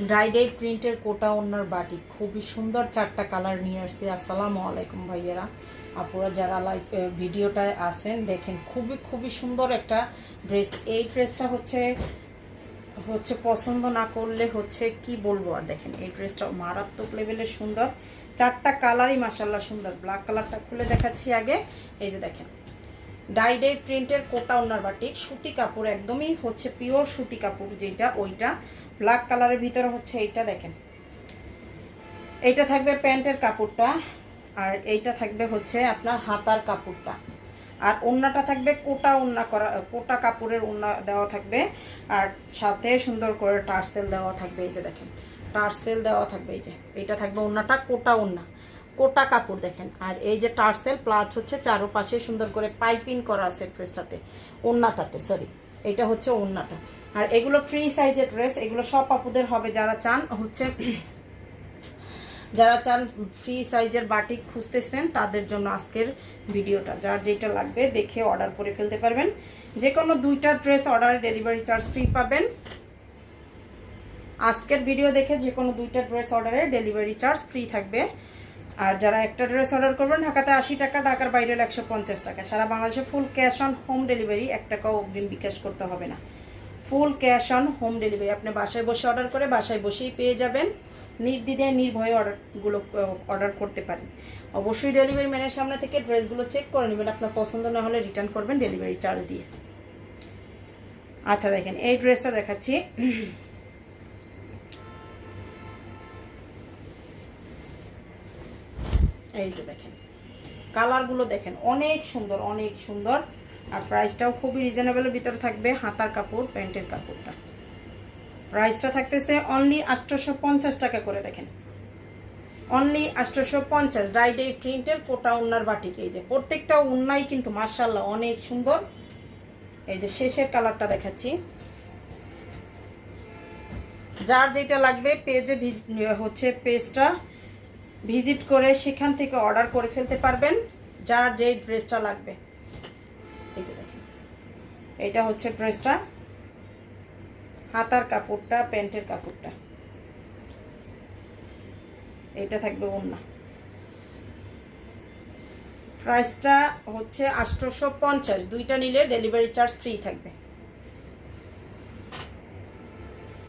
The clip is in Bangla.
ড্রাইডাই প্রিন্টের কোটা ওনার বাটিক খুবই সুন্দর 4টা কালার নিয়ে আসছে। আসসালামু আলাইকুম ভাইয়েরা, আপুরা যারা লাইভ ভিডিওটায় আসেন দেখেন, খুবই সুন্দর একটা ড্রেস। এই ড্রেসটা হচ্ছে পছন্দ না করলে হচ্ছে কি বলবো আর। দেখেন এই ড্রেসটা মারাত্মক লেভেলের সুন্দর, 4টা কালারই মাশাআল্লাহ সুন্দর। ব্ল্যাক কালারটা খুলে দেখাচ্ছি আগে। এই যে দেখেন, ডাইডাই প্রিন্টের কোটা ওনার বাটিক, সুতি কাপড়, একদমই হচ্ছে পিওর সুতি কাপড় যেটা, ওইটা ব্ল্যাক কালারের ভিতরে হচ্ছে এইটা। দেখেন এইটা থাকবে প্যান্টের কাপড়টা, আর এইটা থাকবে হচ্ছে আপনার হাতার কাপড়টা, আর ওড়নাটা থাকবে কোটা ওড়না করা, কোটা কাপড়ের ওড়না দেওয়া থাকবে, আর সাথে সুন্দর করে টার্সেল দেওয়া থাকবে। এই যে দেখেন টার্সেল দেওয়া থাকবে। এই যে এইটা থাকবে ওড়নাটা কোটা ওড়না, কোটা কাপড় দেখেন। আর এই যে টার্সেল প্লাস হচ্ছে চারোপাশে সুন্দর করে পাইপিং করা আছে ড্রেসটাতে, ওড়নাটাতে, সরি এটা হচ্ছে ওড়নাটা। আর এগুলো ফ্রি সাইজের ড্রেস, এগুলো সব আপুদের হবে যারা চান হচ্ছে ফ্রি সাইজের বাটিক খুঁজতেছেন তাদের জন্য আজকের ভিডিওটা। যার যেটা লাগবে দেখে অর্ডার করে ফেলতে পারবেন। যে কোনো 2টা ড্রেস অর্ডারে ডেলিভারি চার্জ ফ্রি পাবেন। আজকের ভিডিও দেখে যে কোনো 2টা ড্রেস অর্ডারে ডেলিভারি চার্জ ফ্রি থাকবে। আর যারা একটা ড্রেস অর্ডার করবেন ঢাকাতে 80 টাকা, ঢাকার বাইরে 150 টাকা। সারা বাংলাদেশে full cash on home delivery, 1 টাকাও অগ্রিম বিকাশ করতে হবে না। Full cash on home delivery, আপনি বাসায় বসে অর্ডার করে বাসায় বসেই পেয়ে যাবেন। নির্দ্বিধায় নির্ভয়ে অর্ডারগুলো অর্ডার করতে পারেন। অবশ্যই ডেলিভারি ম্যানের সামনে থেকে ড্রেসগুলো চেক করে নেবেন, আপনার পছন্দ না হলে রিটার্ন করবেন ডেলিভারি চার্জ দিয়ে। আচ্ছা দেখেন এই ড্রেসটা দেখাচ্ছি। এই যে দেখেন কালারগুলো দেখেন, অনেক সুন্দর অনেক সুন্দর। আর প্রাইসটাও খুবই রিজনেবলের ভিতরে থাকবে। হাতার কাপড়, প্যান্টের কাপড়টা, প্রাইসটা থাকতেছে অনলি 850 টাকা করে। দেখেন অনলি 850। ডাইডাই প্রিন্টের কোটা ওড়নার বাটিক। এই যে প্রত্যেকটা ওড়নাই কিন্তু মাশাআল্লাহ অনেক সুন্দর। এই যে শেষের কালারটা দেখাচ্ছি। যার যেটা লাগবে পেজে হচ্ছে পেজটা ভিজিট করে সেখান থেকে অর্ডার করে ফেলতে পারবেন যার যেই ড্রেসটা লাগবে। এই যে দেখেন এটা হচ্ছে ড্রেসটা, হাতার কাপড়টা, প্যান্টের কাপড়টা, এটা থাকবে ওড়না। প্রাইসটা হচ্ছে 850, 2টা নিলে ডেলিভারি চার্জ ফ্রি থাকবে।